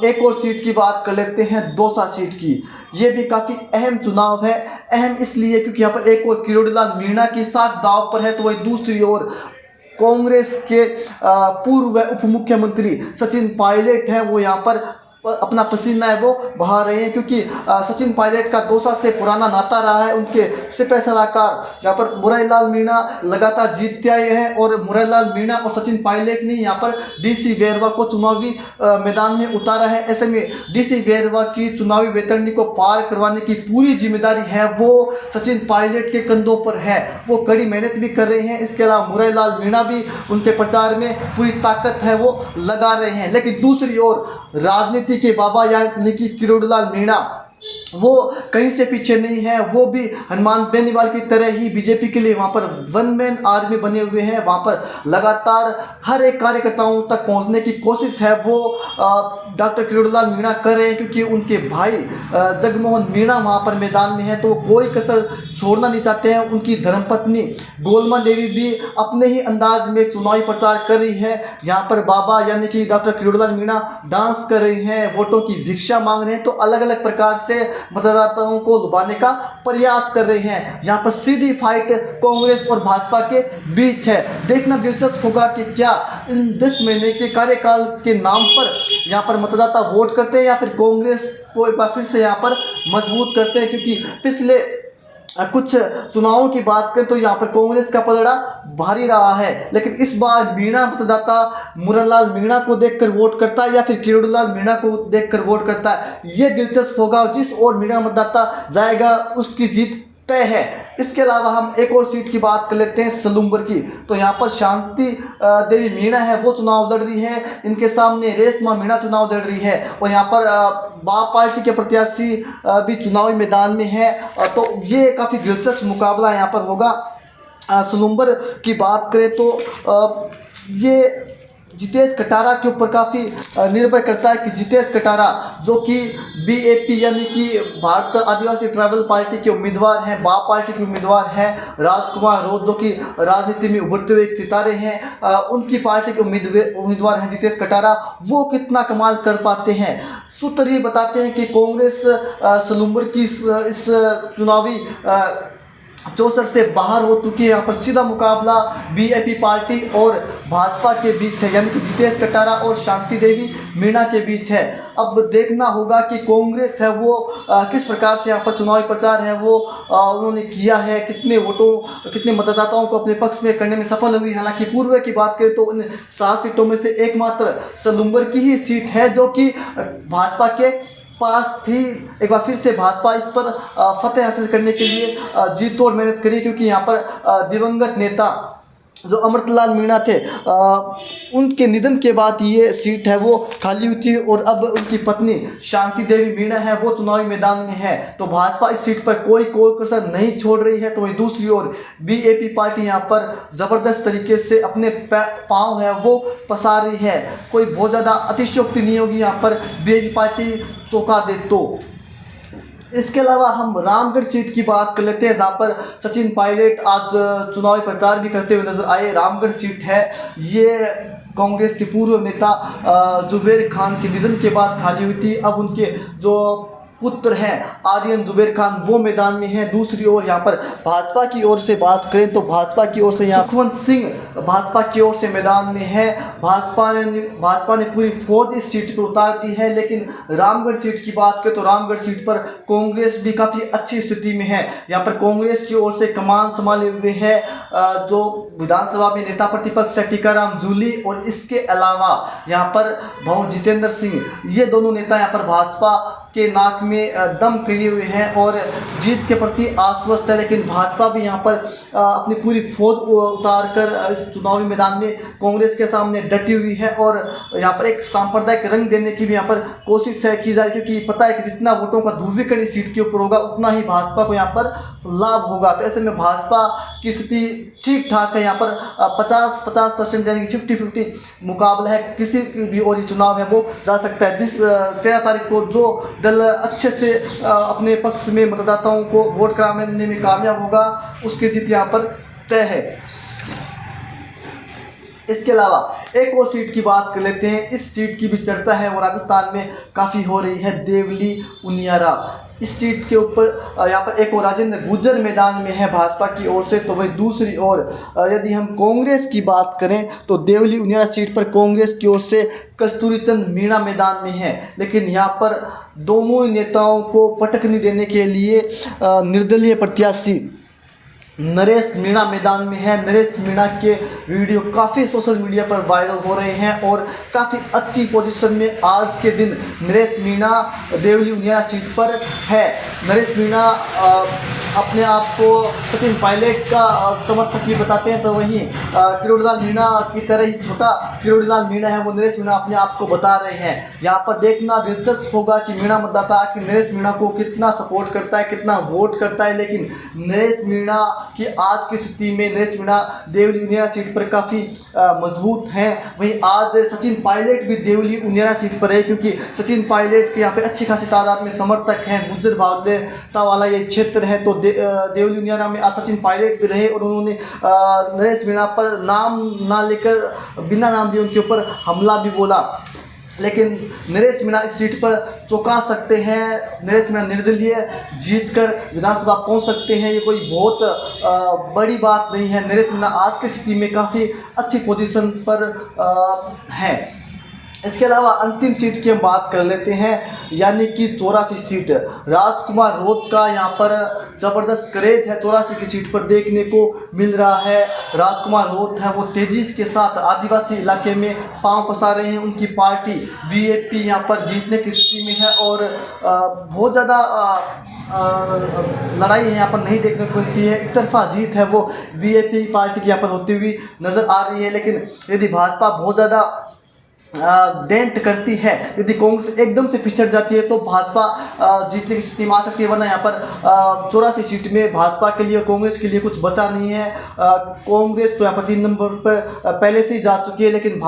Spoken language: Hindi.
एक और सीट की बात कर लेते हैं, दौसा सीट की। ये भी काफ़ी अहम चुनाव है। अहम इसलिए क्योंकि यहाँ पर एक और किरोड़ीलाल मीणा की साख दांव पर है, तो वही दूसरी ओर कांग्रेस के पूर्व उप मुख्यमंत्री सचिन पायलट हैं, वो यहाँ पर अपना पसीना है वो बहा रहे हैं, क्योंकि सचिन पायलट का दौसा से पुराना नाता रहा है। उनके सिपह सलाहकार जहाँ पर मुरारीलाल मीणा लगातार जीतते आए हैं, और मुरारीलाल मीणा और सचिन पायलट ने यहाँ पर डीसी वेरवा को चुनावी मैदान में उतारा है। ऐसे में डीसी वेरवा की चुनावी वैतरणी को पार करवाने की पूरी जिम्मेदारी है वो सचिन पायलट के कंधों पर है। वो कड़ी मेहनत भी कर रहे हैं। इसके अलावा मुरारीलाल मीणा भी उनके प्रचार में पूरी ताकत है वो लगा रहे हैं। लेकिन दूसरी ओर राजनीति के बाबा यानी कि किरोड़ीलाल मीणा वो कहीं से पीछे नहीं है। वो भी हनुमान बेनीवाल की तरह ही बीजेपी के लिए वहाँ पर वन मैन आर्मी बने हुए हैं। वहाँ पर लगातार हर एक कार्यकर्ताओं तक पहुँचने की कोशिश है वो डॉक्टर किरोड़ीलाल मीणा कर रहे हैं, क्योंकि उनके भाई जगमोहन मीणा वहाँ पर मैदान में है, तो कोई कसर छोड़ना नहीं चाहते हैं। उनकी धर्मपत्नी गोलमा देवी भी अपने ही अंदाज में चुनावी प्रचार कर रही है। यहाँ पर बाबा यानी कि डॉक्टर किरोड़ीलाल मीणा डांस कर रही हैं, वोटों की भिक्षा मांग रहे हैं, तो अलग अलग प्रकार से मतदाताओं को लुभाने का प्रयास कर रहे हैं। यहाँ पर सीधी फाइट कांग्रेस और भाजपा के बीच है। देखना दिलचस्प होगा कि क्या इन 10 महीने के कार्यकाल के नाम पर यहाँ पर मतदाता वोट करते हैं या फिर कांग्रेस को एक बार फिर से यहाँ पर मजबूत करते हैं, क्योंकि पिछले कुछ चुनावों की बात करें तो यहाँ पर कांग्रेस का पलड़ा भारी रहा है। लेकिन इस बार मीणा मतदाता मुरारीलाल मीणा को देखकर वोट करता है या फिर किरोड़ीलाल मीणा को देखकर वोट करता है, ये दिलचस्प होगा। जिस ओर मीणा मतदाता जाएगा उसकी जीत तय है। इसके अलावा हम एक और सीट की बात कर लेते हैं, सलूम्बर की। तो यहाँ पर शांति देवी मीणा है वो चुनाव लड़ रही है। इनके सामने रेशमा मीणा चुनाव लड़ रही है, और यहाँ पर बाप पार्टी के प्रत्याशी भी चुनावी मैदान में है। तो ये काफ़ी दिलचस्प मुकाबला यहाँ पर होगा। सलूम्बर की बात करें तो ये जितेश कटारा के ऊपर काफ़ी निर्भर करता है कि जितेश कटारा जो कि बीएपी यानी कि भारत आदिवासी ट्राइबल पार्टी के उम्मीदवार हैं, बाप पार्टी के उम्मीदवार हैं, राजकुमार रोज जो कि राजनीति में उभरते हुए एक सितारे हैं, उनकी पार्टी के उम्मीदवार हैं जितेश कटारा, वो कितना कमाल कर पाते हैं। सूत्र ये बताते हैं कि कांग्रेस सलूम्बर की इस चुनावी चौसर से बाहर हो चुकी है। यहाँ पर सीधा मुकाबला बीएपी पार्टी और भाजपा के बीच है, यानी कि जितेश कटारा और शांति देवी मीणा के बीच है। अब देखना होगा कि कांग्रेस है वो किस प्रकार से यहाँ पर चुनावी प्रचार है वो उन्होंने किया है, कितने वोटों कितने मतदाताओं को अपने पक्ष में करने में सफल हुई। हालांकि पूर्व की बात करें तो इन 7 सीटों में से एकमात्र सलूम्बर की ही सीट है जो कि भाजपा के पास थी। एक बार फिर से भाजपा इस पर फतेह हासिल करने के लिए जी तोड़ मेहनत करी, क्योंकि यहाँ पर दिवंगत नेता जो अमृतलाल मीणा थे उनके निधन के बाद ये सीट है वो खाली हुई थी, और अब उनकी पत्नी शांति देवी मीणा है वो चुनावी मैदान में है। तो भाजपा इस सीट पर कोई कसर नहीं छोड़ रही है। तो वहीं दूसरी ओर बीएपी पार्टी यहाँ पर ज़बरदस्त तरीके से अपने पाँव है वो पसार रही है। कोई बहुत ज़्यादा अतिशयोक्ति नहीं होगी यहाँ पर बीएपी पार्टी चौंका दे तो। इसके अलावा हम रामगढ़ सीट की बात कर लेते हैं, जहाँ पर सचिन पायलट आज चुनावी प्रचार भी करते हुए नजर आए। रामगढ़ सीट है ये कांग्रेस के पूर्व नेता जुबेर खान के निधन के बाद खाली हुई थी। अब उनके जो पुत्र हैं आर्यन जुबेर खान वो मैदान में हैं। दूसरी ओर यहाँ पर भाजपा की ओर से बात करें तो भाजपा की ओर से यहाँ सुखवंत सिंह भाजपा की ओर से मैदान में है। भाजपा ने पूरी फौज इस सीट पर उतार दी है। लेकिन रामगढ़ सीट की बात करें तो रामगढ़ सीट पर कांग्रेस भी काफ़ी अच्छी स्थिति में है। यहाँ पर कांग्रेस की ओर से कमान संभाले हुए है जो विधानसभा में नेता प्रतिपक्ष है टीकाराम जूली, और इसके अलावा यहाँ पर भंवर जितेंद्र सिंह, ये दोनों नेता यहाँ पर भाजपा के नाक में दम किए हुए हैं और जीत के प्रति आश्वस्त है। लेकिन भाजपा भी यहाँ पर अपनी पूरी फौज उतार कर इस चुनावी मैदान में कांग्रेस के सामने डटी हुई है, और यहाँ पर एक सांप्रदायिक रंग देने की भी यहाँ पर कोशिश है की जा रही है, क्योंकि पता है कि जितना वोटों का ध्रुवीकरण सीट के ऊपर होगा उतना ही भाजपा को यहाँ पर लाभ होगा। तो ऐसे में भाजपा की स्थिति ठीक ठाक है। यहाँ पर 50% यानी कि 50-50 मुकाबला है। किसी भी और ही चुनाव है वो जा सकता है। जिस 13 तारीख को जो दल अच्छे से अपने पक्ष में मतदाताओं को वोट कराने में कामयाब होगा उसकी जीत यहाँ पर तय है। इसके अलावा एक और सीट की बात कर लेते हैं। इस सीट की भी चर्चा है वो राजस्थान में काफ़ी हो रही है, देवली उनियारा। इस सीट के ऊपर यहाँ पर एक और राजेंद्र गुर्जर मैदान में है भाजपा की ओर से, तो वही दूसरी ओर यदि हम कांग्रेस की बात करें तो देवली उनियारा सीट पर कांग्रेस की ओर से कस्तूरी चंद मीणा मैदान में है। लेकिन यहाँ पर दोनों ही नेताओं को पटक नहीं देने के लिए निर्दलीय प्रत्याशी नरेश मीणा मैदान में है। नरेश मीणा के वीडियो काफ़ी सोशल मीडिया पर वायरल हो रहे हैं और काफ़ी अच्छी पोजीशन में आज के दिन नरेश मीणा देवली उनियारा सीट पर है। नरेश मीणा अपने आप को सचिन पायलट का समर्थक भी बताते हैं, तो वहीं किरोड़ीलाल मीणा की तरह ही छोटा किरोड़ीलाल मीणा है वो नरेश मीणा अपने आप को बता रहे हैं। यहाँ पर देखना दिलचस्प होगा कि मीणा मतदाता कि नरेश मीणा को कितना सपोर्ट करता है, कितना वोट करता है। लेकिन नरेश मीणा की आज की स्थिति में नरेश मीणा देवली उनियारा सीट पर काफ़ी मजबूत हैं। वहीं आज सचिन पायलट भी देवली उनियारा सीट पर है, क्योंकि सचिन पायलट के यहाँ पे अच्छी खासी तादाद में समर्थक हैं। गुज्जर बावलेता वाला ये क्षेत्र है, तो देवली उनियारा में आज सचिन पायलट भी रहे और उन्होंने नरेश मीणा पर नाम ना लेकर बिना नाम लिए उनके ऊपर हमला भी बोला। लेकिन नरेश मीणा इस सीट पर चौंका सकते हैं। नरेश मीणा निर्दलीय जीतकर विधानसभा पहुंच सकते हैं, ये कोई बहुत बड़ी बात नहीं है। नरेश मीणा आज की स्थिति में काफ़ी अच्छी पोजीशन पर हैं। इसके अलावा अंतिम सीट की हम बात कर लेते हैं, यानी कि 84 सीट। राजकुमार रोत का यहाँ पर ज़बरदस्त क्रेज है 84 की सीट पर देखने को मिल रहा है। राजकुमार रोत है वो तेजी के साथ आदिवासी इलाके में पांव पसार रहे हैं। उनकी पार्टी बीएपी यहाँ पर जीतने की स्थिति में है और बहुत ज़्यादा लड़ाई है यहाँ पर नहीं देखने को मिलती है। एक तरफा जीत है वो बीएपी पार्टी की यहाँ पर होती हुई नज़र आ रही है। लेकिन यदि भाजपा बहुत ज़्यादा डेंट करती है, यदि कांग्रेस एकदम से पिछड़ जाती है, तो भाजपा जीतने की स्थिति में आ सकती है। वरना यहाँ पर 84 सीट में भाजपा के लिए और कांग्रेस के लिए कुछ बचा नहीं है। कांग्रेस तो यहाँ पर 3 नंबर पर पहले से ही जा चुकी है, लेकिन